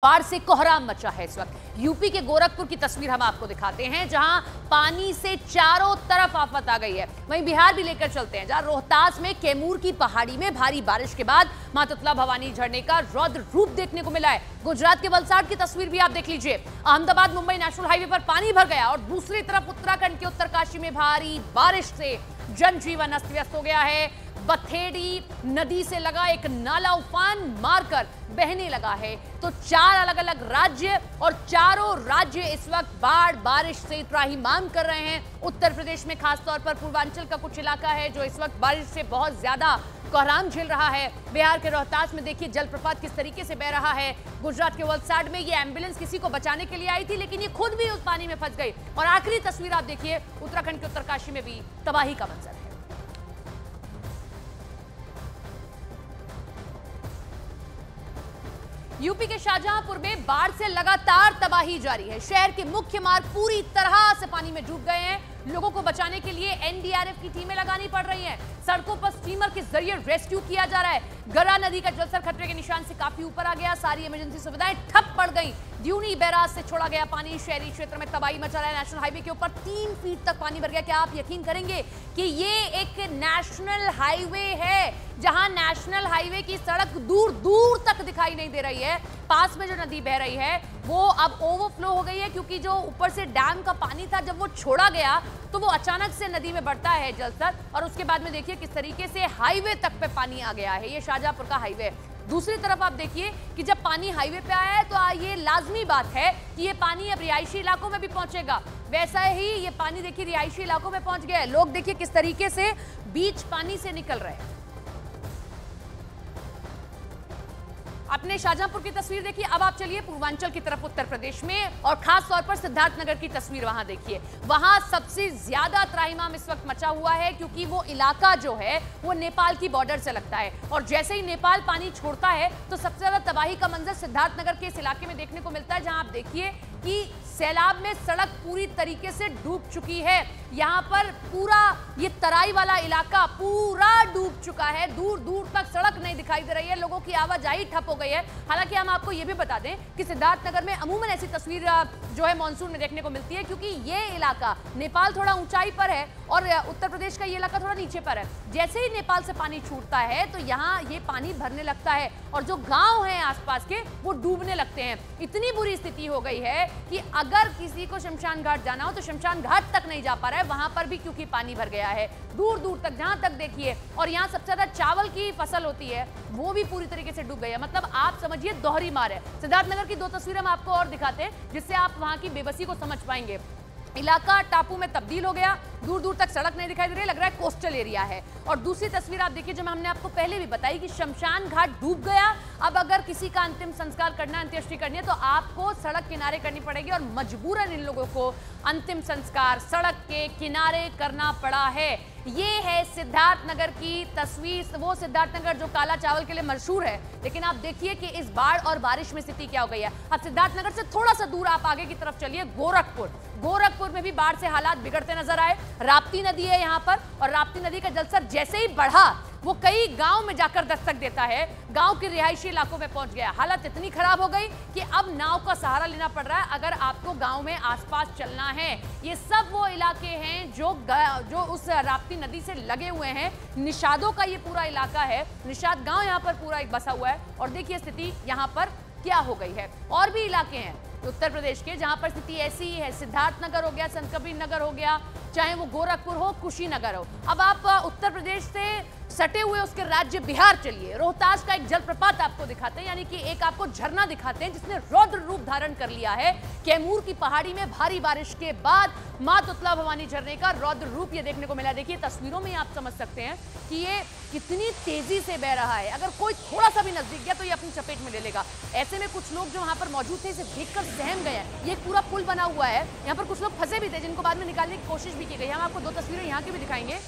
बाढ़ से कोहराम मचा है इस वक्त। यूपी के गोरखपुर की तस्वीर हम आपको दिखाते हैं, जहां पानी से चारों तरफ आफत आ गई है। वहीं बिहार भी लेकर चलते हैं, जहां रोहतास में कैमूर की पहाड़ी में भारी बारिश के बाद मां तुतला भवानी झरने का रौद्र रूप देखने को मिला है। गुजरात के वलसाड की तस्वीर भी आप देख लीजिए। अहमदाबाद मुंबई नेशनल हाईवे पर पानी भर गया और दूसरी तरफ उत्तराखंड के उत्तरकाशी में भारी बारिश से जनजीवन अस्त व्यस्त हो गया है। बथेड़ी नदी से लगा एक नाला उफान मारकर बहने लगा है। तो चार अलग अलग राज्य और चारों राज्य इस वक्त बाढ़ बारिश से त्राहिमाम कर रहे हैं। उत्तर प्रदेश में खासतौर पर पूर्वांचल का कुछ इलाका है जो इस वक्त बारिश से बहुत ज्यादा कोहराम झेल रहा है। बिहार के रोहतास में देखिए जलप्रपात किस तरीके से बह रहा है। गुजरात के वलसाड में ये एम्बुलेंस किसी को बचाने के लिए आई थी, लेकिन ये खुद भी उस पानी में फंस गई। और आखिरी तस्वीर आप देखिए, उत्तराखंड के उत्तरकाशी में भी तबाही का मंजर है। यूपी के शाहजहांपुर में बाढ़ से लगातार तबाही जारी है। शहर के मुख्य मार्ग पूरी तरह से पानी में डूब गए हैं। लोगों को बचाने के लिए एनडीआरएफ की टीमें लगानी पड़ रही हैं। सड़कों पर स्टीमर के जरिए रेस्क्यू किया जा रहा है। गरा नदी का जलस्तर खतरे के निशान से काफी ऊपर आ गया। सारी इमरजेंसी सुविधाएं ठप पड़ गई। ड्यूनी बैराज से छोड़ा गया पानी शहरी क्षेत्र में तबाही मचा रहा है। नेशनल हाईवे के ऊपर 3 फीट तक पानी भर गया। क्या आप यकीन करेंगे कि ये एक नेशनल हाईवे है, जहां नेशनल हाईवे की सड़क दूर दूर तक दिखाई नहीं दे रही है। पास में जो नदी बह रही है वो अब ओवरफ्लो हो गई है, क्योंकि जो ऊपर से डैम का पानी था जब वो छोड़ा गया तो वो अचानक से नदी में बढ़ता है जलस्तर, और उसके बाद में देखिए किस तरीके से हाईवे तक पे पानी आ गया है। ये शाहजहांपुर का हाईवे। दूसरी तरफ आप देखिए कि जब पानी हाईवे पे आया है तो ये लाजमी बात है कि ये पानी अब रिहायशी इलाकों में भी पहुंचेगा। वैसा ही ये पानी देखिए रिहायशी इलाकों में पहुंच गया है। लोग देखिए किस तरीके से बीच पानी से निकल रहे हैं। आपने शाहजहांपुर की तस्वीर देखी। अब आप चलिए पूर्वांचल की तरफ उत्तर प्रदेश में, और खास तौर पर सिद्धार्थनगर की तस्वीर वहां देखिए। वहां सबसे ज्यादा त्राहिमाम इस वक्त मचा हुआ है, क्योंकि वो इलाका जो है वो नेपाल की बॉर्डर से लगता है, और जैसे ही नेपाल पानी छोड़ता है तो सबसे ज्यादा तबाही का मंजर सिद्धार्थनगर के इस इलाके में देखने को मिलता है, जहां आप देखिए कि सैलाब में सड़क पूरी तरीके से डूब चुकी है। यहाँ पर पूरा ये तराई वाला इलाका पूरा डूब चुका है। दूर दूर तक सड़क नहीं दिखाई दे रही है। लोगों की आवाजाही ठप हो गई है। हालांकि हम आपको ये भी बता दें कि सिद्धार्थनगर में अमूमन ऐसी तस्वीर जो है मानसून में देखने को मिलती है, क्योंकि ये इलाका नेपाल थोड़ा ऊंचाई पर है और उत्तर प्रदेश का ये इलाका थोड़ा नीचे पर है। जैसे ही नेपाल से पानी छूटता है तो यहाँ ये पानी भरने लगता है और जो गांव हैं आसपास के वो डूबने लगते हैं। इतनी बुरी स्थिति हो गई है कि अगर किसी को शमशान घाट जाना हो तो शमशान घाट तक नहीं जा पा रहा है वहां पर भी, क्योंकि पानी भर गया है दूर दूर तक, जहां तक देखिए। और यहाँ सबसे ज्यादा चावल की फसल होती है वो भी पूरी तरीके से डूब गई है। मतलब आप समझिए दोहरी मार है। सिद्धार्थनगर की 2 तस्वीरें हम आपको और दिखाते हैं, जिससे आप वहां की बेबसी को समझ पाएंगे। इलाका टापू में तब्दील हो गया। दूर दूर तक सड़क नहीं दिखाई दे रही, लग रहा है कोस्टल एरिया है। और दूसरी तस्वीर आप देखिए, जब हमने आपको पहले भी बताई कि शमशान घाट डूब गया। अब अगर किसी का अंतिम संस्कार करना, अंत्येष्टि करनी है तो आपको सड़क किनारे करनी पड़ेगी, और मजबूरन इन लोगों को अंतिम संस्कार सड़क के किनारे करना पड़ा है। ये है सिद्धार्थनगर की तस्वीर, वो सिद्धार्थनगर जो काला चावल के लिए मशहूर है। लेकिन आप देखिए कि इस बाढ़ और बारिश में स्थिति क्या हो गई है। अब सिद्धार्थनगर से थोड़ा सा दूर आप आगे की तरफ चलिए, गोरखपुर में भी बाढ़ से हालात बिगड़ते नजर आए। राप्ती नदी है यहाँ पर, और राप्ती नदी का जलस्तर जैसे ही बढ़ा वो कई गांव में जाकर दस्तक देता है। गांव के रिहायशी इलाकों में पहुंच गया। हालत इतनी खराब हो गई कि अब नाव का सहारा लेना पड़ रहा है अगर आपको गांव में आसपास चलना है। ये सब वो इलाके हैं जो उस राप्ती नदी से लगे हुए हैं। निषादों का ये पूरा इलाका है। निषाद गांव यहाँ पर पूरा एक बसा हुआ है, और देखिए स्थिति यहाँ पर क्या हो गई है। और भी इलाके हैं उत्तर प्रदेश के जहां पर स्थिति ऐसी ही है। सिद्धार्थनगर हो गया, संत कबीर नगर हो गया, चाहे वो गोरखपुर हो, कुशीनगर हो। अब आप उत्तर प्रदेश से सटे हुए उसके राज्य बिहार चलिए। रोहतास का एक जलप्रपात आपको दिखाते हैं, यानी कि एक आपको झरना दिखाते हैं जिसने रौद्र रूप धारण कर लिया है। कैमूर की पहाड़ी में भारी बारिश के बाद मां तुतला भवानी झरने का रौद्र रूप ये देखने को मिला। देखिए तस्वीरों में आप समझ सकते हैं कि ये कितनी तेजी से बह रहा है। अगर कोई थोड़ा सा भी नजदीक गया तो ये अपनी चपेट में ले लेगा। ऐसे में कुछ लोग जो वहां पर मौजूद थे इसे देखकर सहम गए हैं। ये पूरा पुल बना हुआ है, यहाँ पर कुछ लोग फंसे भी थे जिनको बाद में निकालने की कोशिश भी की गई। हम आपको 2 तस्वीरें यहाँ की भी दिखाएंगे,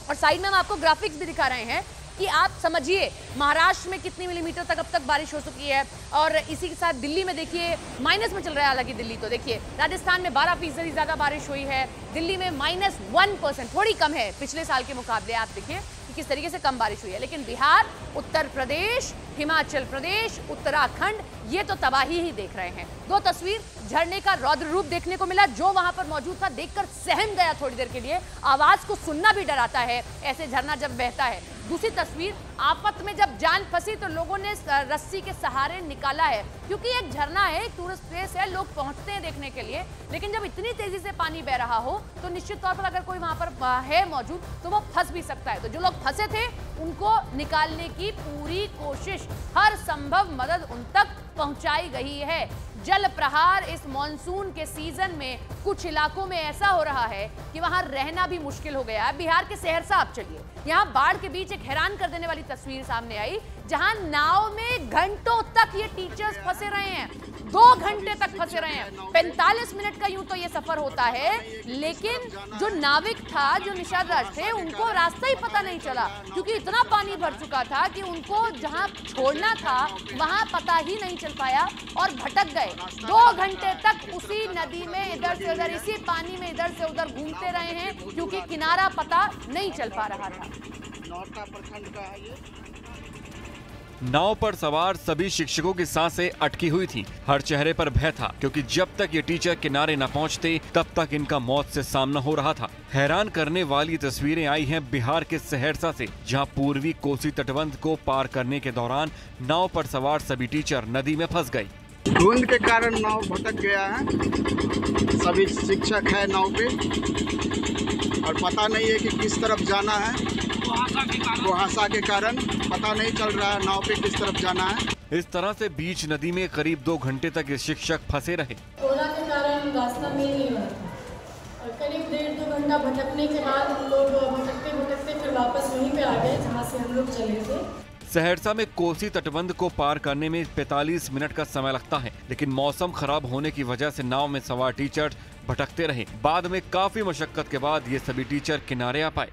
और साइड में हम आपको ग्राफिक्स भी दिखा रहे हैं कि आप समझिए महाराष्ट्र में कितनी मिलीमीटर तक अब तक बारिश हो चुकी है। और इसी के साथ दिल्ली में देखिए माइनस में चल रहा है। हालांकि दिल्ली तो देखिए, राजस्थान में 12% ज्यादा बारिश हुई है। दिल्ली में -1%, थोड़ी कम है पिछले साल के मुकाबले। आप देखिए किस तरीके से कम बारिश हुई है। लेकिन बिहार, उत्तर प्रदेश, हिमाचल प्रदेश, उत्तराखंड, ये तो तबाही ही देख रहे हैं। दो तस्वीर, झरने का रौद्र रूप देखने को मिला। जो वहां पर मौजूद था देखकर सहम गया थोड़ी देर के लिए। आवाज को सुनना भी डराता है ऐसे झरना जब बहता है। दूसरी तस्वीर, आफत में जब जान फंसी तो लोगों ने रस्सी के सहारे निकाला है, क्योंकि एक झरना है, एक टूरिस्ट प्लेस है, लोग पहुंचते हैं देखने के लिए। लेकिन जब इतनी तेजी से पानी बह रहा हो तो निश्चित तौर पर अगर कोई वहां पर है मौजूद तो वो फंस भी सकता है। तो जो लोग फंसे थे उनको निकालने की पूरी कोशिश, हर संभव मदद उन तक पहुंचाई गई है। जल प्रहार इस मॉनसून के सीजन में कुछ इलाकों में ऐसा हो रहा है कि वहां रहना भी मुश्किल हो गया है। बिहार के सहरसा आप चलिए, यहां बाढ़ के बीच एक हैरान कर देने वाली तस्वीर सामने आई, जहां नाव में घंटों तक ये टीचर्स फंसे रहे हैं, 2 घंटे तक फंसे रहे हैं। 45 मिनट का यूं तो ये सफर होता है, लेकिन जो नाविक था, जो निशादार थे, उनको रास्ता ही पता नहीं चला, क्योंकि इतना पानी भर चुका था कि उनको जहां छोड़ना था वहां पता ही नहीं चल पाया और भटक गए। 2 घंटे तक उसी नदी में इधर से उधर, इसी पानी में इधर से उधर घूमते रहे हैं, क्योंकि किनारा पता नहीं चल पा रहा था। नाव पर सवार सभी शिक्षकों की सांसें अटकी हुई थीं। हर चेहरे पर भय था, क्योंकि जब तक ये टीचर किनारे न पहुंचते तब तक इनका मौत से सामना हो रहा था। हैरान करने वाली तस्वीरें आई हैं बिहार के सहरसा से, जहां पूर्वी कोसी तटबंध को पार करने के दौरान नाव पर सवार सभी टीचर नदी में फंस गए। धुंध के कारण नाव भटक गया है। सभी शिक्षक है नाव पे और पता नहीं है कि किस तरफ जाना है। कुहासा के कारण पता नहीं चल रहा है नाव पे किस तरफ जाना है। इस तरह से बीच नदी में करीब 2 घंटे तक ये शिक्षक फंसे रहे। कोरोना के कारण रास्ता मिल नहीं रहा था और करीब 1.5-2 घंटा भटकने के बाद हम लोग भटकते भटकते फिर वापस वहीं पे आ गए जहाँ से हम लोग चले थे। सहरसा में कोसी तटबंध को पार करने में 45 मिनट का समय लगता है, लेकिन मौसम खराब होने की वजह से नाव में सवार टीचर भटकते रहे। बाद में काफी मशक्कत के बाद ये सभी टीचर किनारे आ पाए।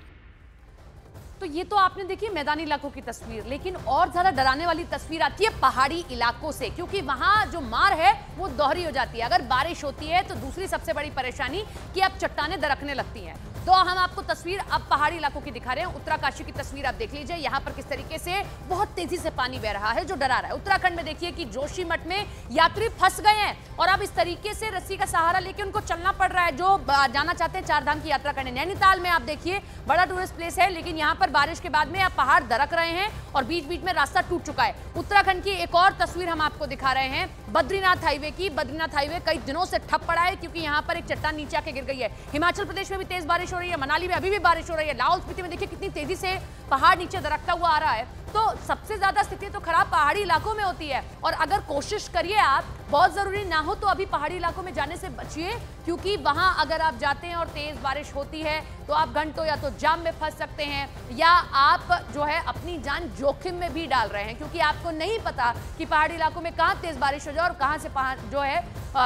तो ये तो आपने देखी मैदानी इलाकों की तस्वीर, लेकिन और ज्यादा डराने वाली तस्वीर आती है पहाड़ी इलाकों से, क्योंकि वहां जो मार है वो दोहरी हो जाती है। अगर बारिश होती है तो दूसरी सबसे बड़ी परेशानी कि अब चट्टानें दरकने लगती हैं। तो हम आपको तस्वीर अब पहाड़ी इलाकों की दिखा रहे हैं। उत्तराकाशी की तस्वीर आप देख लीजिए, यहाँ पर किस तरीके से बहुत तेजी से पानी बह रहा है, जो डरा रहा है। उत्तराखंड में देखिए कि जोशीमठ में यात्री फंस गए हैं और अब इस तरीके से रस्सी का सहारा लेके उनको चलना पड़ रहा है, जो जाना चाहते हैं 4 धाम की यात्रा करने। नैनीताल में आप देखिए बड़ा टूरिस्ट प्लेस है, लेकिन यहाँ पर बारिश के बाद में अब पहाड़ दरक रहे हैं और बीच बीच में रास्ता टूट चुका है। उत्तराखंड की एक और तस्वीर हम आपको दिखा रहे हैं बद्रीनाथ हाईवे की। बद्रीनाथ हाईवे कई दिनों से ठप पड़ा है, क्योंकि यहाँ पर एक चट्टान नीचे आके गिर गई है। हिमाचल प्रदेश में भी तेज बारिश हो रही है, मनाली में अभी भी बारिश हो रही है। लाहौल स्पीति में देखिए कितनी तेजी से पहाड़ नीचे दरकता हुआ आ रहा है। तो सबसे ज्यादा स्थिति तो खराब पहाड़ी इलाकों में होती है, और अगर कोशिश करिए आप, बहुत जरूरी ना हो तो अभी पहाड़ी इलाकों में जाने से बचिए, क्योंकि वहां अगर आप जाते हैं और तेज बारिश होती है तो आप घंटों या तो जाम में फंस सकते हैं, या आप जो है अपनी जान जोखिम में भी डाल रहे हैं, क्योंकि आपको नहीं पता कि पहाड़ी इलाकों में कहां तेज बारिश हो जाए और कहां से जो है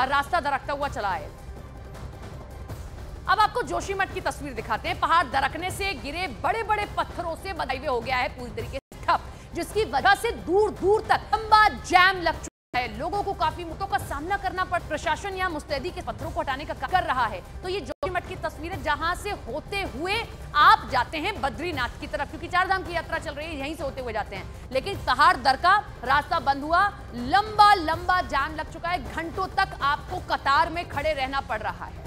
रास्ता दरकता हुआ चला है। अब आपको जोशीमठ की तस्वीर दिखाते हैं। पहाड़ दरकने से गिरे बड़े बड़े पत्थरों से हाईवे हो गया है पूरी तरीके से ठप, जिसकी वजह से दूर दूर तक लंबा जैम लग चुका है। लोगों को काफी मुद्दों का सामना करना पड़। प्रशासन यहाँ मुस्तैदी के पत्थरों को हटाने का काम कर रहा है। तो ये जोशीमठ की तस्वीर है, जहां से होते हुए आप जाते हैं बद्रीनाथ की तरफ, क्योंकि 4 धाम की यात्रा चल रही है, यहीं से होते हुए जाते हैं। लेकिन पहाड़ दरका, रास्ता बंद हुआ, लंबा लंबा जाम लग चुका है, घंटों तक आपको कतार में खड़े रहना पड़ रहा है।